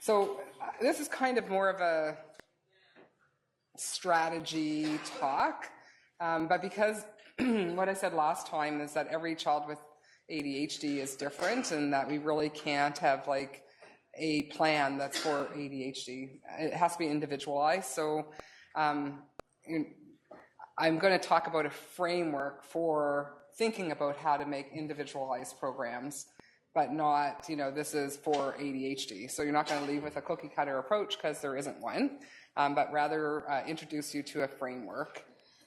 So this is kind of more of a strategy talk, but because what I said last time is that every child with ADHD is different and that we really can't have like a plan that's for ADHD. It has to be individualized. So I'm going to talk about a framework for thinking about how to make individualized programs, but not, this is for ADHD. So you're not going to leave with a cookie cutter approach because there isn't one, but rather introduce you to a framework.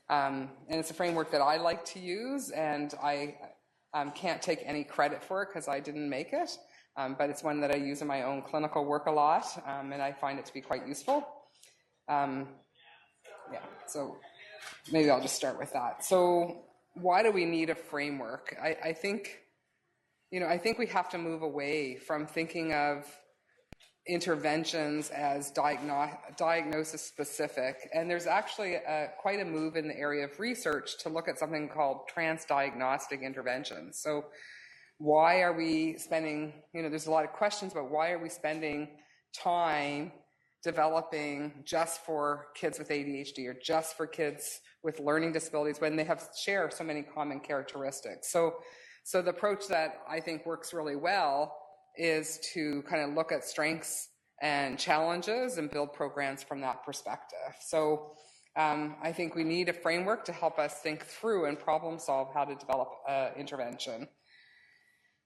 And it's a framework that I like to use, and I can't take any credit for it because I didn't make it, but it's one that I use in my own clinical work a lot, and I find it to be quite useful. So maybe I'll just start with that. So why do we need a framework? I think we have to move away from thinking of interventions as diagnosis specific. And there's actually quite a move in the area of research to look at something called transdiagnostic interventions. So why are we spending, there's a lot of questions about why are we spending time developing just for kids with ADHD or just for kids with learning disabilities when they share so many common characteristics. So the approach that I think works really well is to kind of look at strengths and challenges and build programs from that perspective. So I think we need a framework to help us think through and problem solve how to develop intervention.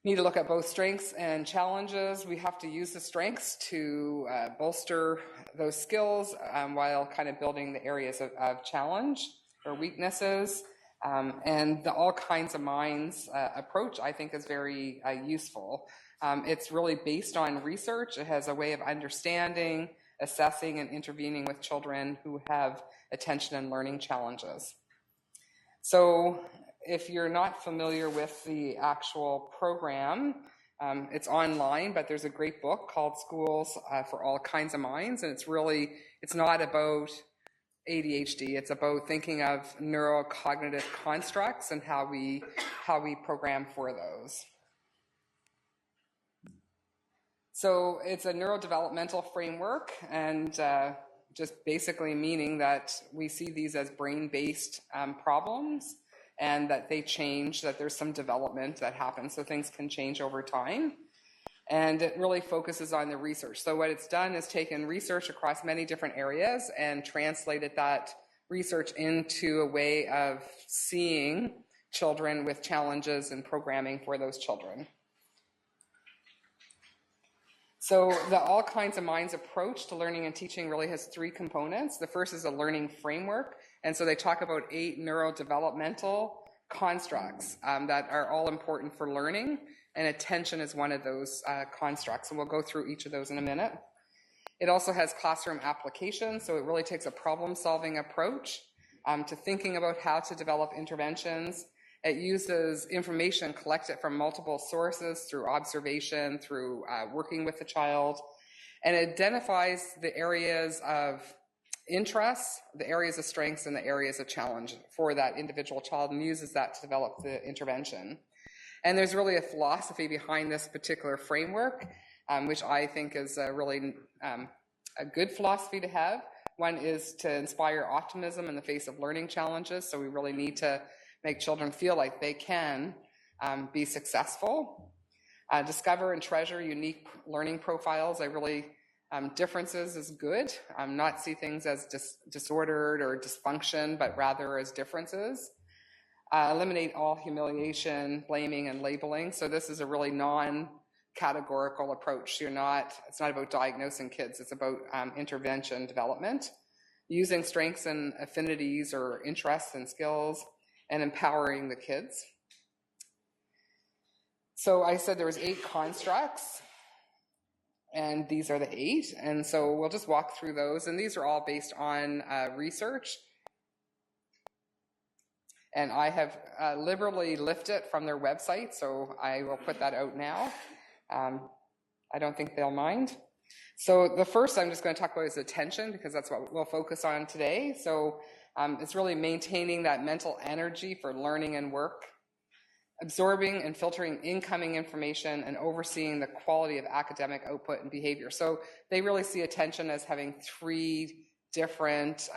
We need to look at both strengths and challenges. We have to use the strengths to bolster those skills while kind of building the areas of challenge or weaknesses. And the all kinds of minds approach, I think, is very useful. It's really based on research. It has a way of understanding, assessing, and intervening with children who have attention and learning challenges. So if you're not familiar with the actual program, it's online, but there's a great book called Schools for All Kinds of Minds, and it's not about ADHD. It's about thinking of neurocognitive constructs and how we program for those. So it's a neurodevelopmental framework, and just basically meaning that we see these as brain-based problems and that they change, that there's some development that happens, so things can change over time. And it really focuses on the research. So what it's done is taken research across many different areas and translated that research into a way of seeing children with challenges and programming for those children. So the All Kinds of Minds approach to learning and teaching really has three components. The first is a learning framework. And so they talk about 8 neurodevelopmental constructs that are all important for learning. And attention is one of those constructs. And we'll go through each of those in a minute. It also has classroom application. So it really takes a problem-solving approach to thinking about how to develop interventions. It uses information collected from multiple sources through observation, through working with the child, and it identifies the areas of interest, the areas of strengths, and the areas of challenge for that individual child, and uses that to develop the intervention. And there's really a philosophy behind this particular framework, which I think is really a good philosophy to have. One is to inspire optimism in the face of learning challenges, so we really need to make children feel like they can be successful. Discover and treasure unique learning profiles. Differences is good. Not see things as disordered or dysfunction, but rather as differences. Eliminate all humiliation, blaming, and labeling. So this is a really non-categorical approach. It's not about diagnosing kids. It's about intervention development. Using strengths and affinities or interests and skills, and empowering the kids. So I said there was 8 constructs, and these are the 8. And so we'll just walk through those. And these are all based on research. And I have liberally lifted from their website, so I will put that out now. I don't think they'll mind. So the first I'm just going to talk about is attention, because that's what we'll focus on today. So it's really maintaining that mental energy for learning and work. absorbing and filtering incoming information, and overseeing the quality of academic output and behavior. So they really see attention as having three different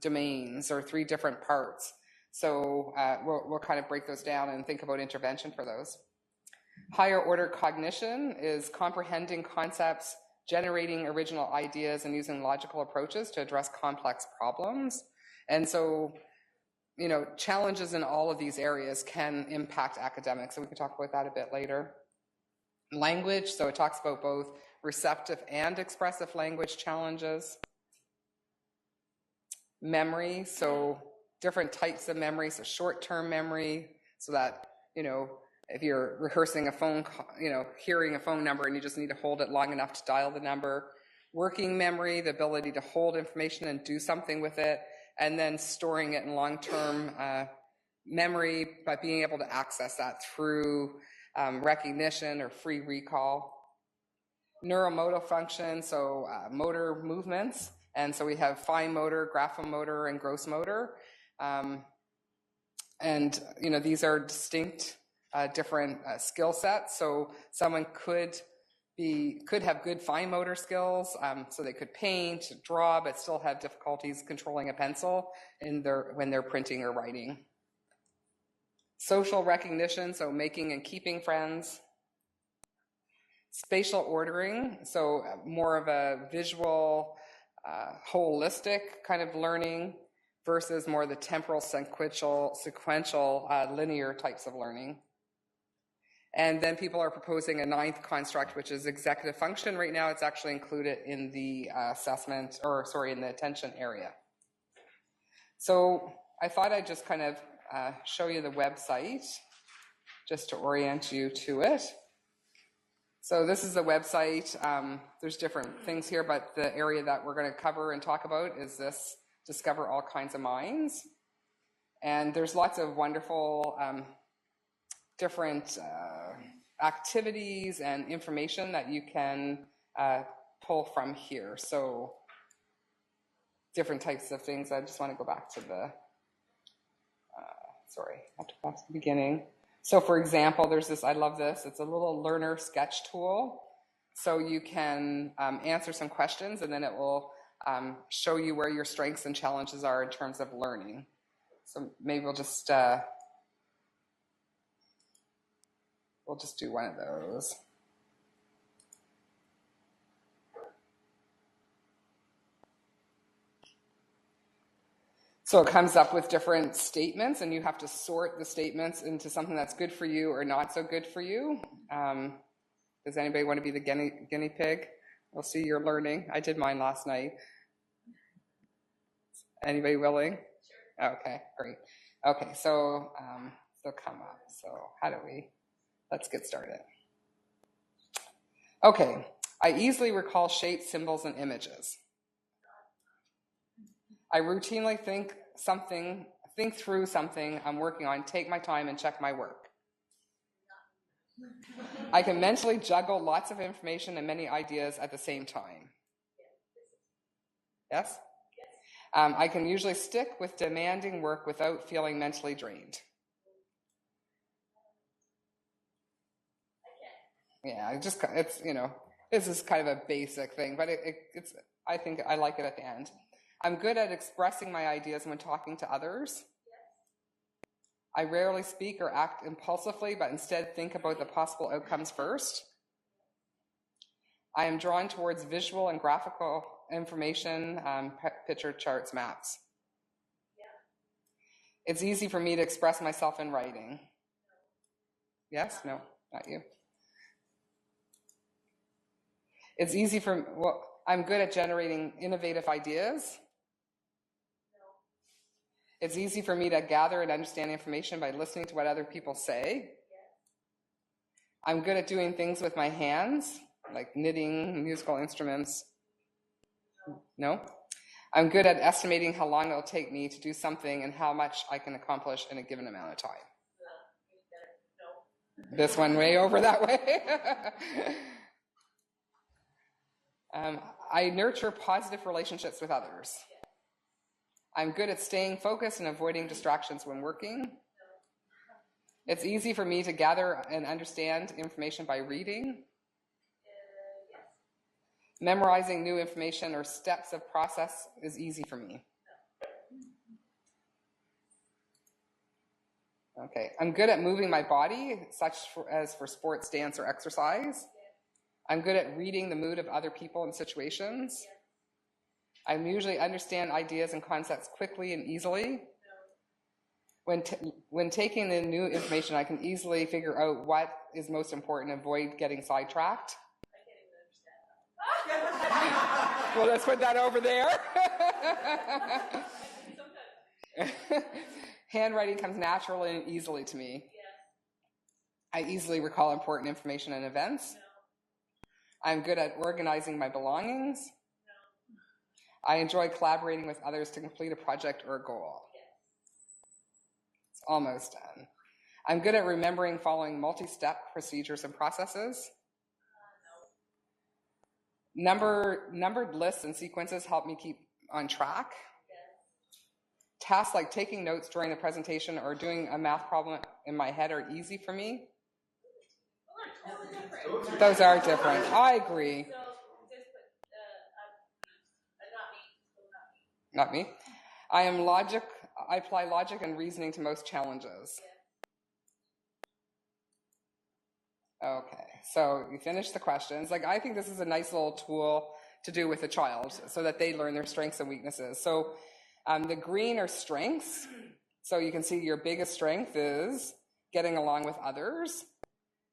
domains, or three different parts. So we'll kind of break those down and think about intervention for those. Higher order cognition is comprehending concepts, generating original ideas, and using logical approaches to address complex problems. And so, you know, challenges in all of these areas can impact academics, so we can talk about that a bit later. Language, so it talks about both receptive and expressive language challenges. Memory, so different types of memory, so short-term memory, so that, you know, if you're rehearsing a phone call, you know, hearing a phone number and you just need to hold it long enough to dial the number. Working memory, the ability to hold information and do something with it, and then storing it in long-term memory, but being able to access that through recognition or free recall. Neuromotor function, so motor movements, and so we have fine motor, graphomotor, and gross motor, and you know, these are distinct different skill sets. So someone could have good fine motor skills, so they could paint, draw, but still have difficulties controlling a pencil when they're printing or writing. Social recognition, so making and keeping friends. Spatial ordering, so more of a visual, holistic kind of learning versus more the temporal, sequential, linear types of learning. And then people are proposing a 9th construct, which is executive function. Right now, it's actually included in the assessment, in the attention area. So I thought I'd just kind of show you the website, just to orient you to it. So this is the website. There's different things here, but the area that we're going to cover and talk about is this Discover All Kinds of Minds. And there's lots of wonderful different activities and information that you can pull from here. So different types of things. I just want to go back to the, I have to go back to the beginning. So for example, there's this, I love this, it's a little learner sketch tool. So you can answer some questions, and then it will show you where your strengths and challenges are in terms of learning. So maybe we'll just do one of those. So it comes up with different statements, and you have to sort the statements into something that's good for you or not so good for you. Does anybody want to be the guinea pig? We'll see your learning. I did mine last night. Anybody willing? Sure. Okay, great. Okay, so they'll come up. So let's get started. Okay, I easily recall shapes, symbols, and images. I routinely think through something I'm working on, take my time, and check my work. I can mentally juggle lots of information and many ideas at the same time. Yes? I can usually stick with demanding work without feeling mentally drained. Yeah, it's, you know, this is kind of a basic thing, but it's, I think I like it at the end. I'm good at expressing my ideas when talking to others. I rarely speak or act impulsively, but instead think about the possible outcomes first. I am drawn towards visual and graphical information, picture, charts, maps. It's easy for me to express myself in writing. Yes? No? Not you. It's easy I'm good at generating innovative ideas. It's easy for me to gather and understand information by listening to what other people say. I'm good at doing things with my hands, like knitting, musical instruments. No? I'm good at estimating how long it'll take me to do something and how much I can accomplish in a given amount of time. This one way over that way. I nurture positive relationships with others. I'm good at staying focused and avoiding distractions when working. It's easy for me to gather and understand information by reading. Yes. Memorizing new information or steps of process is easy for me. Okay, I'm good at moving my body, such as for sports, dance, or exercise. I'm good at reading the mood of other people and situations. I usually understand ideas and concepts quickly and easily. When taking in new information, I can easily figure out what is most important and avoid getting sidetracked. I can't even understand that. Well, let's put that over there. Handwriting comes naturally and easily to me. I easily recall important information and events. I'm good at organizing my belongings. I enjoy collaborating with others to complete a project or a goal. It's almost done. I'm good at remembering following multi-step procedures and processes. Numbered lists and sequences help me keep on track. Tasks like taking notes during the presentation or doing a math problem in my head are easy for me. Those are different. I agree. So just put Not me. I apply logic and reasoning to most challenges. Okay, so you finish the questions. Like, I think this is a nice little tool to do with a child so that they learn their strengths and weaknesses. So the green are strengths. So you can see your biggest strength is getting along with others.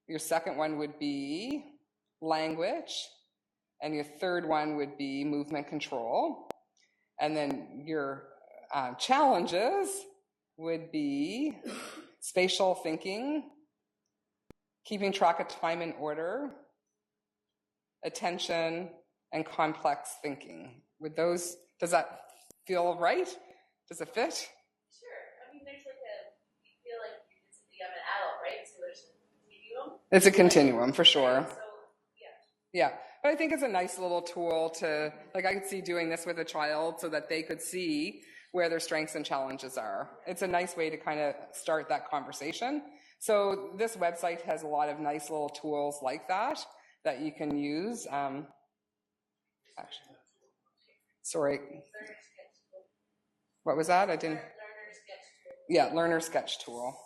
Your second one would be language. And your third one would be movement control. And then your challenges would be spatial thinking, keeping track of time and order, attention, and complex thinking. Does that feel right? Does it fit? Sure. I mean, there's you feel like I'm an adult, right? So there's a continuum. It's a continuum, for sure. Right? So, yeah. But I think it's a nice little tool to, like, I could see doing this with a child so that they could see where their strengths and challenges are. It's a nice way to kind of start that conversation. So this website has a lot of nice little tools like that you can use. Actually, sorry. What was that? I didn't. Learner sketch tool. Yeah, learner sketch tool.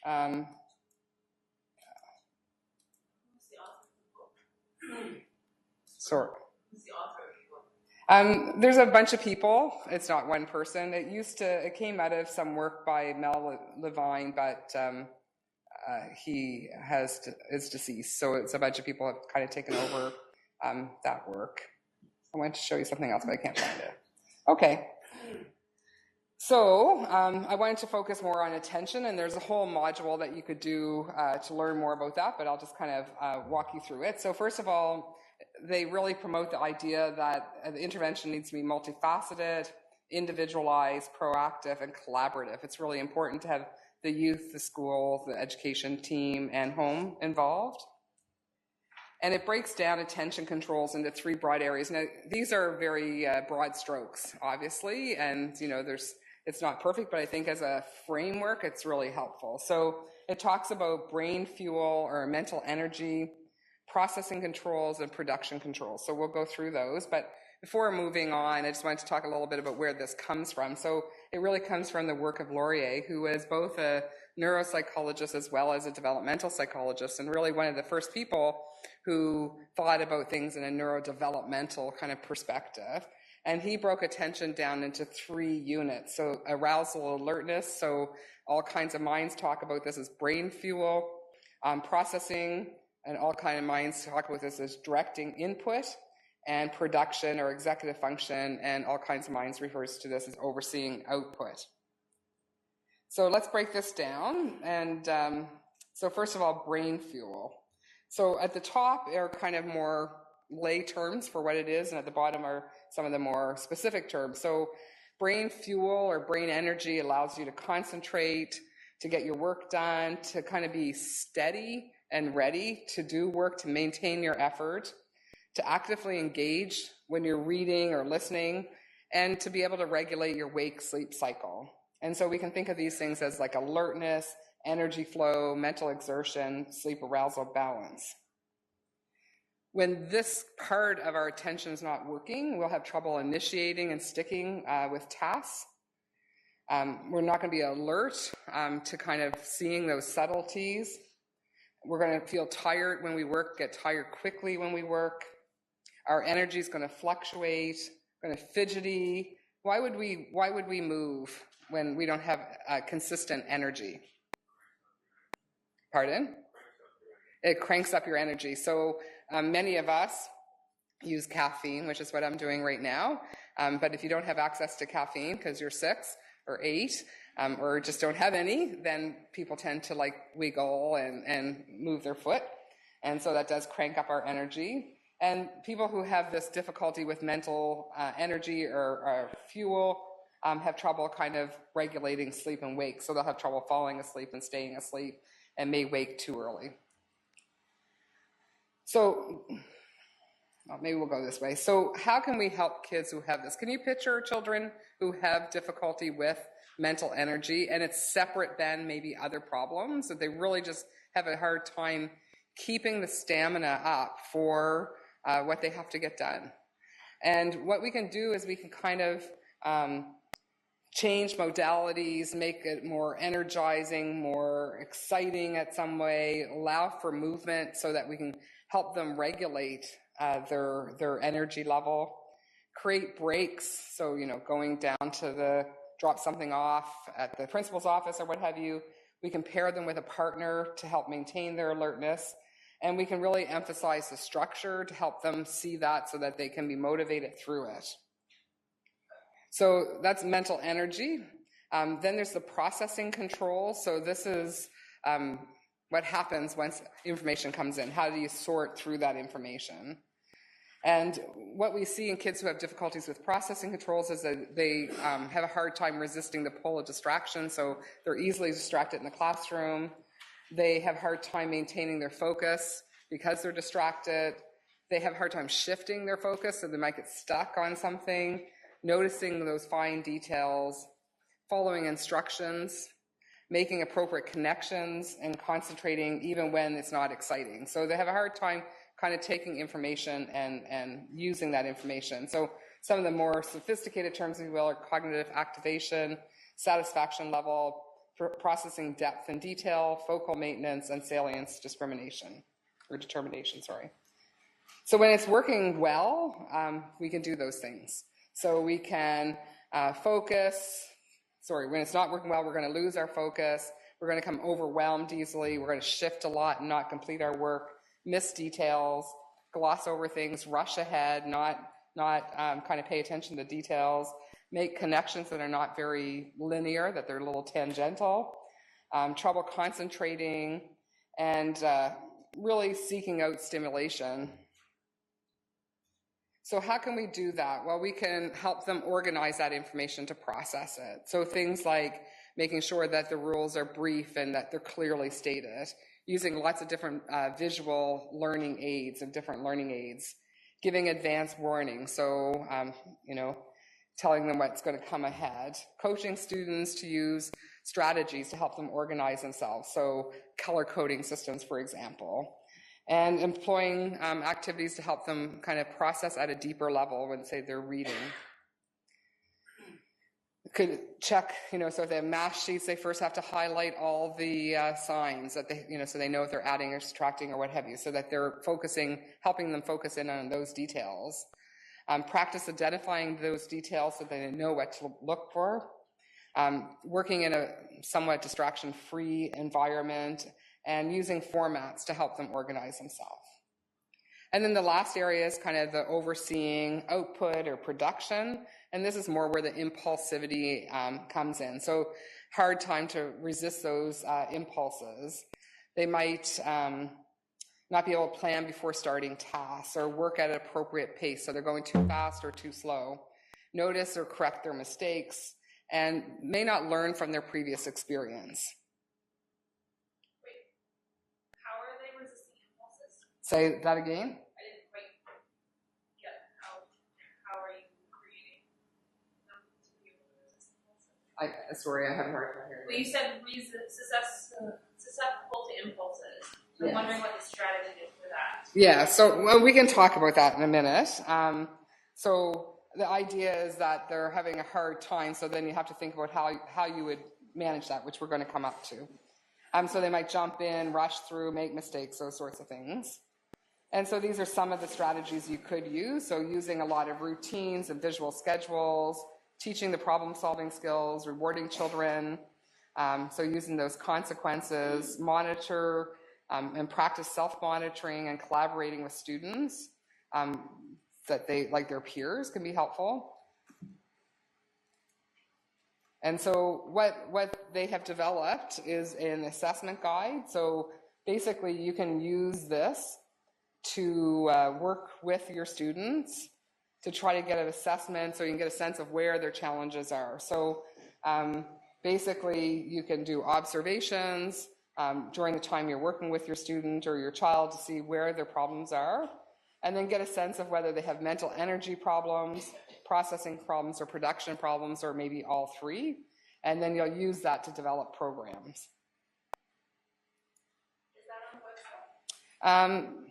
Who's the author of the book? Sorry. Who's the author of the book? There's a bunch of people. It's not one person. It came out of some work by Mel Levine, but he is deceased. So it's a bunch of people have kind of taken over that work. I wanted to show you something else, but I can't find it. Okay. So I wanted to focus more on attention, and there's a whole module that you could do to learn more about that, but I'll just kind of walk you through it. So first of all, they really promote the idea that the intervention needs to be multifaceted, individualized, proactive, and collaborative. It's really important to have the youth, the school, the education team, and home involved. And it breaks down attention controls into three broad areas. Now, these are very broad strokes, obviously, and it's not perfect, but I think as a framework, it's really helpful. So it talks about brain fuel or mental energy, processing controls, and production controls. So we'll go through those. But before moving on, I just wanted to talk a little bit about where this comes from. So it really comes from the work of Laurier, who was both a neuropsychologist as well as a developmental psychologist, and really one of the first people who thought about things in a neurodevelopmental kind of perspective. And he broke attention down into 3 units. So arousal, alertness. So all kinds of minds talk about this as brain fuel, processing, and all kinds of minds talk about this as directing input, and production or executive function, and all kinds of minds refers to this as overseeing output. So let's break this down. And so first of all, brain fuel. So at the top are kind of more lay terms for what it is, and at the bottom are some of the more specific terms. So brain fuel or brain energy allows you to concentrate, to get your work done, to kind of be steady and ready to do work, to maintain your effort, to actively engage when you're reading or listening, and to be able to regulate your wake-sleep cycle. And so we can think of these things as like alertness, energy flow, mental exertion, sleep arousal balance. When this part of our attention is not working, we'll have trouble initiating and sticking with tasks. We're not going to be alert to kind of seeing those subtleties. We're going to feel tired when we work, get tired quickly when we work. Our energy is going to fluctuate, going to fidgety. Why would we move when we don't have consistent energy? Pardon? It cranks up your energy. So many of us use caffeine, which is what I'm doing right now. But if you don't have access to caffeine because you're 6 or 8, or just don't have any, then people tend to like wiggle and move their foot. And so that does crank up our energy. And people who have this difficulty with mental energy or fuel have trouble kind of regulating sleep and wake. So they'll have trouble falling asleep and staying asleep and may wake too early. So maybe we'll go this way. So how can we help kids who have this? Can you picture children who have difficulty with mental energy, and it's separate than maybe other problems, that they really just have a hard time keeping the stamina up for what they have to get done? And what we can do is we can kind of change modalities, make it more energizing, more exciting at some way, allow for movement so that we can help them regulate their energy level, create breaks. So, going down to drop something off at the principal's office or what have you. We can pair them with a partner to help maintain their alertness. And we can really emphasize the structure to help them see that so that they can be motivated through it. So that's mental energy. Then there's the processing control. So this is what happens once information comes in. How do you sort through that information? And what we see in kids who have difficulties with processing controls is that they have a hard time resisting the pull of distraction. So they're easily distracted in the classroom. They have a hard time maintaining their focus because they're distracted. They have a hard time shifting their focus, so they might get stuck on something, noticing those fine details, following instructions, making appropriate connections, and concentrating even when it's not exciting. So they have a hard time kind of taking information and using that information. So some of the more sophisticated terms, if you will, are cognitive activation, satisfaction level, processing depth and detail, focal maintenance, and salience determination. So when it's working well, we can do those things. So we can focus. When it's not working well, we're going to lose our focus. We're going to become overwhelmed easily. We're going to shift a lot and not complete our work, miss details, gloss over things, rush ahead, not kind of pay attention to details, make connections that are not very linear, that they're a little tangential, trouble concentrating, and really seeking out stimulation. So how can we do that? Well, we can help them organize that information to process it. So things like making sure that the rules are brief and that they're clearly stated, using lots of different visual learning aids and different learning aids, giving advance warning. So, telling them what's going to come ahead, coaching students to use strategies to help them organize themselves. So color coding systems, for example, and employing activities to help them kind of process at a deeper level when, say, they're reading. Could check, so if they have math sheets, they first have to highlight all the signs that they, so they know if they're adding or subtracting or what have you, so that they're helping them focus in on those details. Practice identifying those details so they know what to look for. Working in a somewhat distraction-free environment and using formats to help them organize themselves. And then the last area is kind of the overseeing output or production. And this is more where the impulsivity comes in. So hard time to resist those impulses. They might not be able to plan before starting tasks or work at an appropriate pace. So they're going too fast or too slow. Notice or correct their mistakes and may not learn from their previous experience. Wait, how are they resisting impulses? Say that again? I didn't quite get how are you creating them to be able to resist impulses? Sorry, I have a hard time hearing. Well, you said susceptible to impulses. I'm wondering what the strategy is for that. Yeah, so we can talk about that in a minute. So the idea is that they're having a hard time, so then you have to think about how you would manage that, which we're going to come up to. So they might jump in, rush through, make mistakes, those sorts of things. And so these are some of the strategies you could use. So using a lot of routines and visual schedules, teaching the problem-solving skills, rewarding children. So using those consequences, monitor and practice self-monitoring and collaborating with students that they, like their peers, can be helpful. And so what they have developed is an assessment guide. So basically you can use this to work with your students to try to get an assessment so you can get a sense of where their challenges are. So basically you can do observations during the time you're working with your student or your child to see where their problems are, and then get a sense of whether they have mental energy problems, processing problems, or production problems, or maybe all three. And then you'll use that to develop programs. Is that on the website?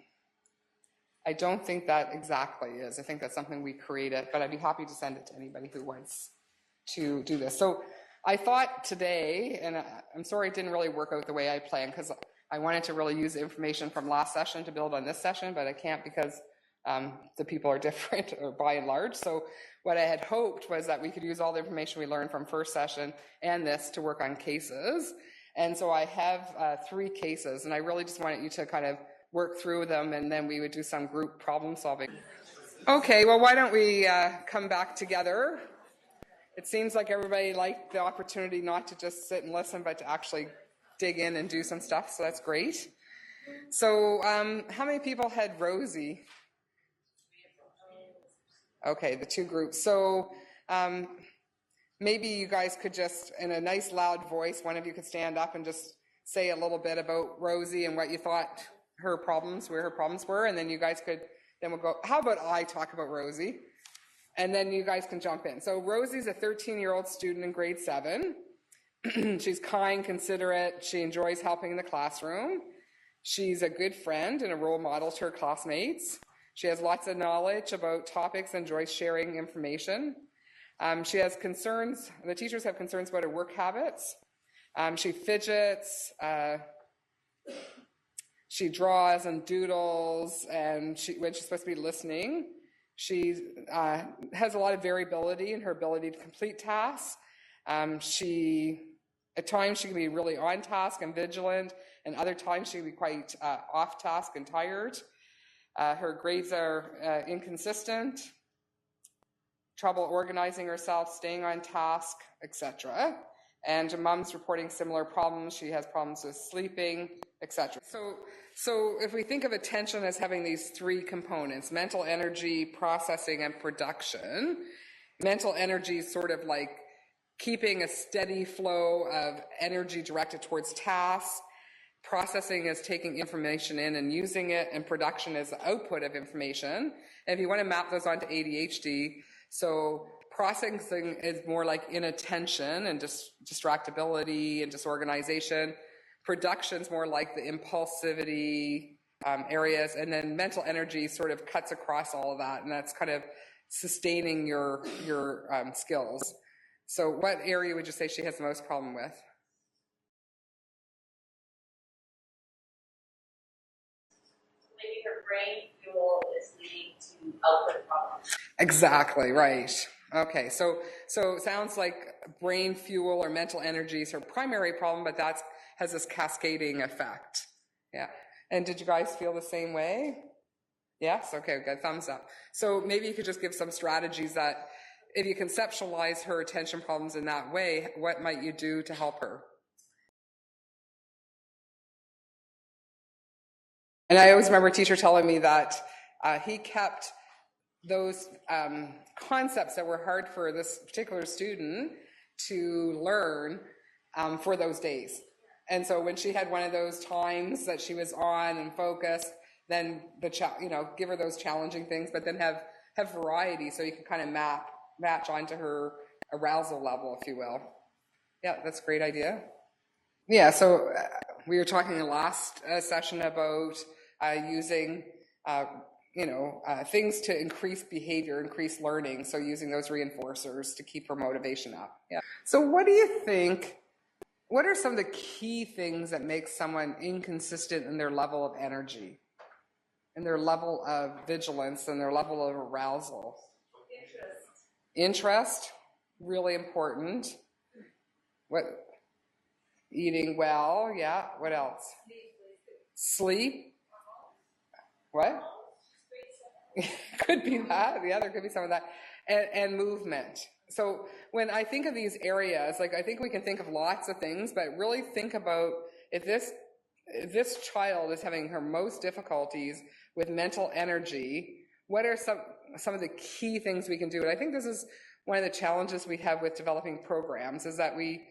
I don't think that exactly is. I think that's something we created, but I'd be happy to send it to anybody who wants to do this. So I thought today, and I'm sorry it didn't really work out the way I planned, because I wanted to really use the information from last session to build on this session, but I can't because the people are different by and large. So what I had hoped was that we could use all the information we learned from first session and this to work on cases. And so I have 3 cases, and I really just wanted you to kind of work through them, and then we would do some group problem solving. Okay, well, why don't we come back together? It seems like everybody liked the opportunity not to just sit and listen, but to actually dig in and do some stuff, so that's great. So how many people had Rosie? Okay, the 2 groups. So maybe you guys could just, in a nice loud voice, one of you could stand up and just say a little bit about Rosie and what you thought where her problems were, and then you guys could, then we'll go, how about I talk about Rosie? And then you guys can jump in. So Rosie's a 13-year-old student in grade 7. She's kind, considerate. She enjoys helping in the classroom. She's a good friend and a role model to her classmates. She has lots of knowledge about topics and enjoys sharing information. She has concerns, the teachers have concerns about her work habits. She fidgets, she draws and doodles, and when she's supposed to be listening, she has a lot of variability in her ability to complete tasks. At times she can be really on task and vigilant, and other times she can be quite off task and tired. Her grades are inconsistent, trouble organizing herself, staying on task, etc. And her mom's reporting similar problems. She has problems with sleeping, etc. So if we think of attention as having these 3 components, mental energy, processing, and production, mental energy is sort of like keeping a steady flow of energy directed towards tasks. Processing is taking information in and using it, and production is the output of information. And if you want to map those onto ADHD, so processing is more like inattention and distractibility and disorganization. Production's more like the impulsivity areas, and then mental energy sort of cuts across all of that, and that's kind of sustaining your skills. So what area would you say she has the most problem with? Maybe her brain fuel is leading to output problems. Exactly, right. Okay, so it sounds like brain fuel or mental energy is her primary problem, but that has this cascading effect. Yeah. And did you guys feel the same way? Yes? Okay, good. Thumbs up. So maybe you could just give some strategies that if you conceptualize her attention problems in that way, what might you do to help her? And I always remember a teacher telling me that he kept those concepts that were hard for this particular student to learn for those days. And so when she had one of those times that she was on and focused, then give her those challenging things, but then have variety so you can kind of match onto her arousal level, if you will. Yeah, that's a great idea. Yeah, so we were talking in the last session about using, things to increase behavior, increase learning. So using those reinforcers to keep her motivation up. Yeah. So what do you think? What are some of the key things that make someone inconsistent in their level of energy, in their level of vigilance, and their level of arousal? Interest, really important. What? Eating well, yeah. What else? Sleep. What? Could be that. Yeah, there could be some of that. And movement. So when I think of these areas, like I think we can think of lots of things, but really think about if this child is having her most difficulties with mental energy, what are some of the key things we can do? And I think this is one of the challenges we have with developing programs is that we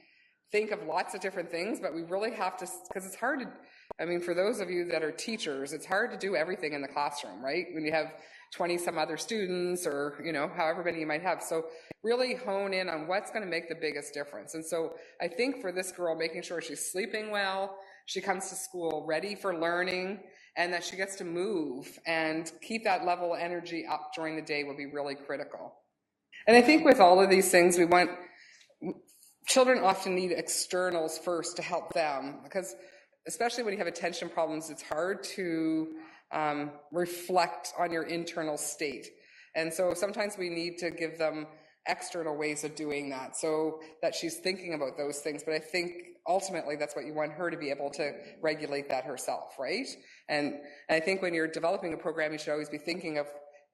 think of lots of different things, but we really have to, because it's hard to, I mean, for those of you that are teachers, it's hard to do everything in the classroom, right? When you have 20 some other students or, however many you might have. So really hone in on what's going to make the biggest difference. And so I think for this girl, making sure she's sleeping well, she comes to school ready for learning, and that she gets to move and keep that level of energy up during the day will be really critical. And I think with all of these things, children often need externals first to help them, because especially when you have attention problems, it's hard to reflect on your internal state. And so sometimes we need to give them external ways of doing that so that she's thinking about those things. But I think ultimately that's what you want her to be able to regulate that herself, right? And I think when you're developing a program, you should always be thinking of,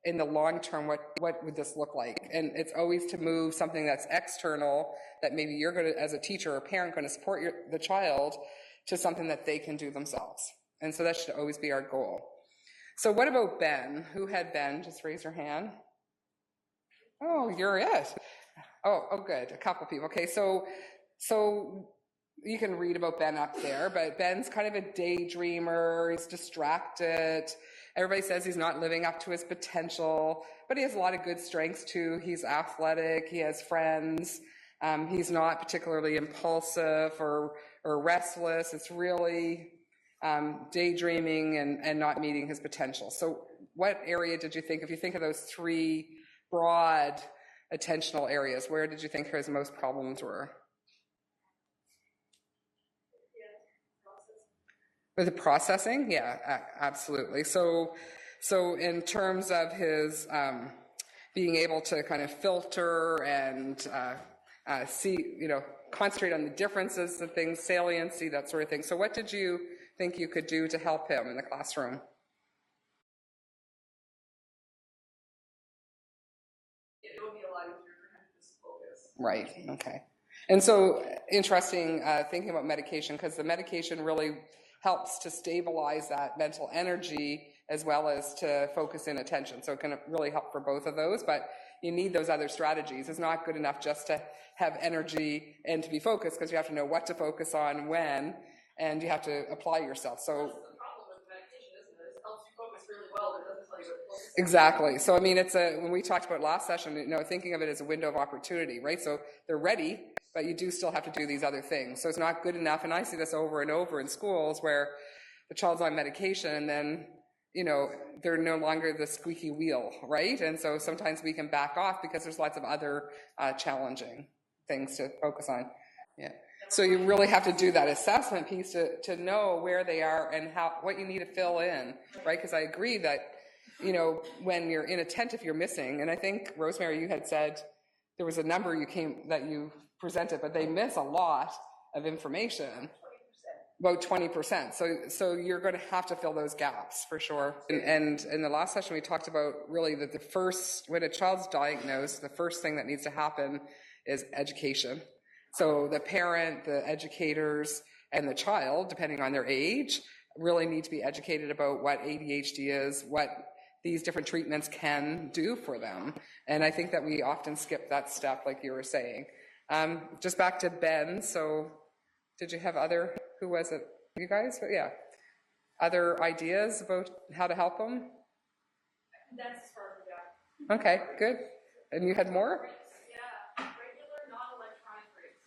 in the long term, what would this look like? And it's always to move something that's external, that maybe you're going to, as a teacher or parent, going to support the child, to something that they can do themselves. And so that should always be our goal. So what about Ben? Who had Ben? Just raise your hand. Oh, you're it. Oh, good. A couple people. Okay, so you can read about Ben up there, but Ben's kind of a daydreamer. He's distracted. Everybody says he's not living up to his potential, but he has a lot of good strengths too. He's athletic. He has friends. He's not particularly impulsive or restless. It's really daydreaming and not meeting his potential. So what area did you think, if you think of those three broad attentional areas, where did you think his most problems were? With the processing? Yeah, absolutely. So in terms of his being able to kind of filter and see, concentrate on the differences of things, saliency, that sort of thing. So what did you think you could do to help him in the classroom? It would be a lot easier for him to just focus. Right, okay. And so interesting thinking about medication, because the medication really helps to stabilize that mental energy as well as to focus in attention. So it can really help for both of those, but you need those other strategies. It's not good enough just to have energy and to be focused, because you have to know what to focus on when, and you have to apply yourself. So that's the problem with medication, isn't it? It helps you focus really well, but it doesn't tell you what to focus on. Exactly. So I mean, when we talked about last session, thinking of it as a window of opportunity, right? So they're ready, but you do still have to do these other things. So it's not good enough. And I see this over and over in schools where the child's on medication and then, they're no longer the squeaky wheel, right? And so sometimes we can back off because there's lots of other challenging things to focus on. Yeah. So you really have to do that assessment piece to know where they are and what you need to fill in, right? Because I agree that, when you're inattentive, you're missing. And I think, Rosemary, you had said there was a number that you presented, but they miss a lot of information. About 20%. So you're going to have to fill those gaps for sure. And in the last session, we talked about really that when a child's diagnosed, the first thing that needs to happen is education. So the parent, the educators, and the child, depending on their age, really need to be educated about what ADHD is, what these different treatments can do for them. And I think that we often skip that step, like you were saying. Just back to Ben. So did you have who was it? You guys? But yeah. Other ideas about how to help them? That's as far as we got. Okay, good. And you had more? Yeah, regular non-electronic breaks.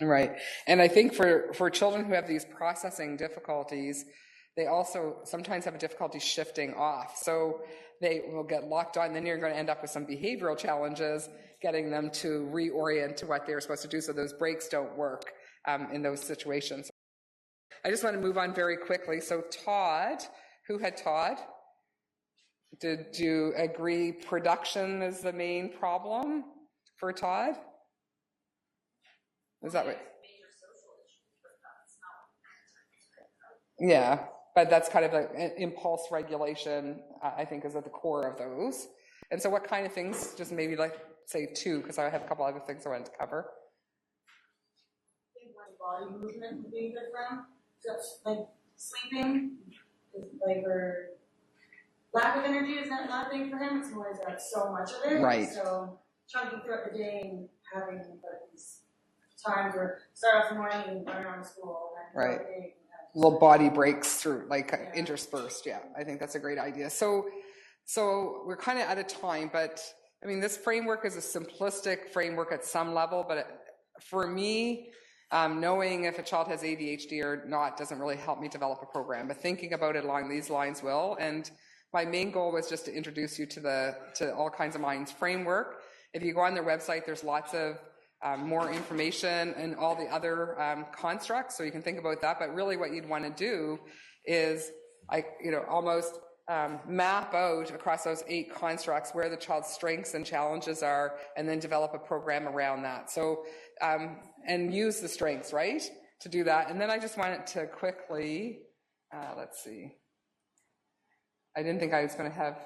Right. And I think for children who have these processing difficulties, they also sometimes have a difficulty shifting off. So they will get locked on, and then you're going to end up with some behavioral challenges, getting them to reorient to what they were supposed to do. So those breaks don't work in those situations. I just want to move on very quickly. So Todd, who had Todd? Did you agree production is the main problem for Todd? Is that right? Yeah, but that's kind of an impulse regulation, I think, is at the core of those. And so what kind of things, just maybe like say two, because I have a couple other things I wanted to cover. Body movement would be good for him. Just like sleeping, like or lack of energy is not a thing for him. It's more he's got so much of it. Right. So chunking throughout the day and having like these times where start off in the morning and run around school and right. Little body breaks through, like interspersed. Yeah, I think that's a great idea. So we're kind of out of time, but I mean, this framework is a simplistic framework at some level, but for me, knowing if a child has ADHD or not doesn't really help me develop a program, but thinking about it along these lines will. And my main goal was just to introduce you to All Kinds of Minds framework. If you go on their website, there's lots of more information and all the other constructs, so you can think about that. But really what you'd want to do is almost map out across those 8 constructs where the child's strengths and challenges are, and then develop a program around that. So and use the strengths, right, to do that. And then I just wanted to quickly let's see, I didn't think I was going to have,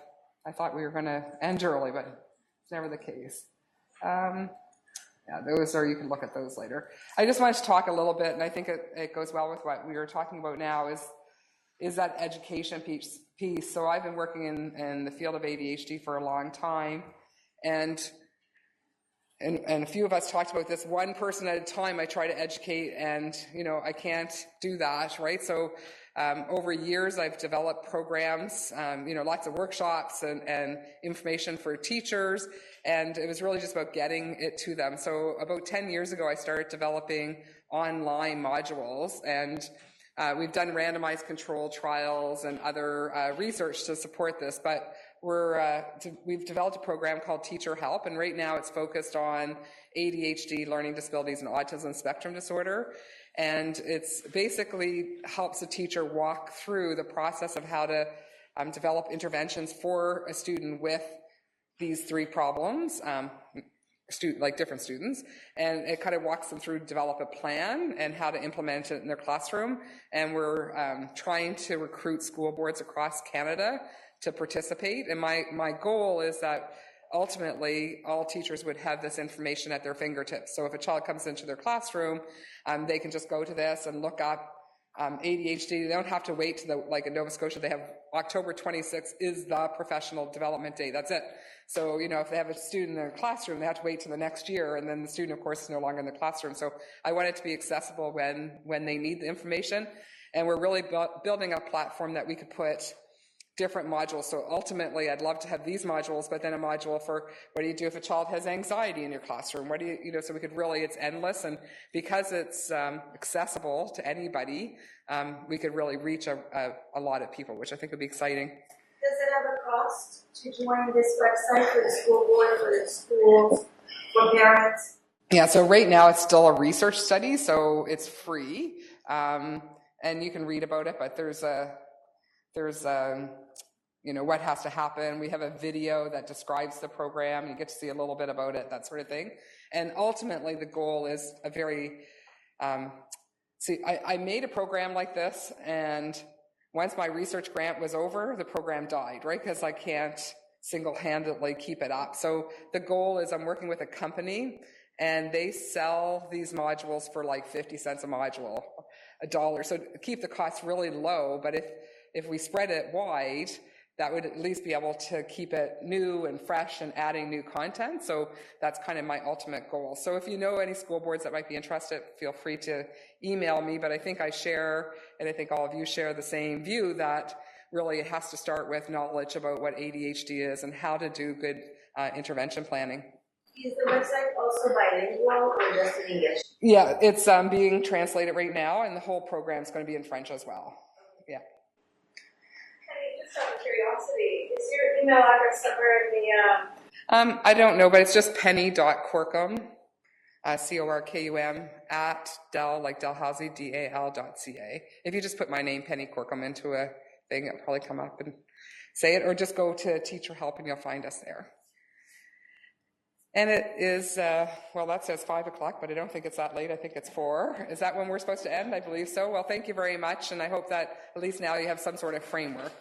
I thought we were going to end early, but it's never the case. Yeah, those are, you can look at those later. I just wanted to talk a little bit, and I think it goes well with what we were talking about now, is that education piece. So I've been working in the field of ADHD for a long time, and a few of us talked about this, one person at a time I try to educate, and I can't do that, right? So over years I've developed programs, lots of workshops and information for teachers, and it was really just about getting it to them. So about 10 years ago I started developing online modules, and we've done randomized control trials and other research to support this, but we've developed a program called Teacher Help, and right now it's focused on ADHD, learning disabilities, and autism spectrum disorder. And it's basically helps a teacher walk through the process of how to develop interventions for a student with these 3 problems, like different students, and it kind of walks them through develop a plan and how to implement it in their classroom. And we're trying to recruit school boards across Canada to participate. And my goal is that ultimately all teachers would have this information at their fingertips. So if a child comes into their classroom, they can just go to this and look up ADHD. They don't have to wait to like in Nova Scotia, they have October 26th is the professional development day. That's it. So, if they have a student in their classroom, they have to wait till the next year, and then the student, of course, is no longer in the classroom. So I want it to be accessible when they need the information. And we're really building a platform that we could put different modules. So ultimately, I'd love to have these modules, but then a module for what do you do if a child has anxiety in your classroom? What do you, so we could really, it's endless. And because it's accessible to anybody, we could really reach a lot of people, which I think would be exciting. Does it have a cost to join this website for the school board, for the schools, for parents? Yeah, so right now it's still a research study, so it's free. And you can read about it, but there's what has to happen. We have a video that describes the program. You get to see a little bit about it, that sort of thing. And ultimately, the goal is a very, I made a program like this, and once my research grant was over, the program died, right? Because I can't single-handedly keep it up. So the goal is I'm working with a company, and they sell these modules for like 50 cents a module, $1. So keep the costs really low, but if we spread it wide, that would at least be able to keep it new and fresh and adding new content. So that's kind of my ultimate goal. So if you know any school boards that might be interested, feel free to email me. But I think I share, and I think all of you share the same view, that really it has to start with knowledge about what ADHD is and how to do good intervention planning. Is the website also bilingual or just in English? Yeah, it's being translated right now, and the whole program is going to be in French as well. Yeah. Penny, just out of curiosity, is your email address somewhere in the I don't know, but it's just penny.corkum, CORKUM, at Del, like Dalhousie, DAL.ca. If you just put my name, Penny Corkum, into a thing, it'll probably come up and say it, or just go to Teacher Help and you'll find us there. And it is, well, that says 5 o'clock, but I don't think it's that late. I think it's 4. Is that when we're supposed to end? I believe so. Well, thank you very much, and I hope that at least now you have some sort of framework.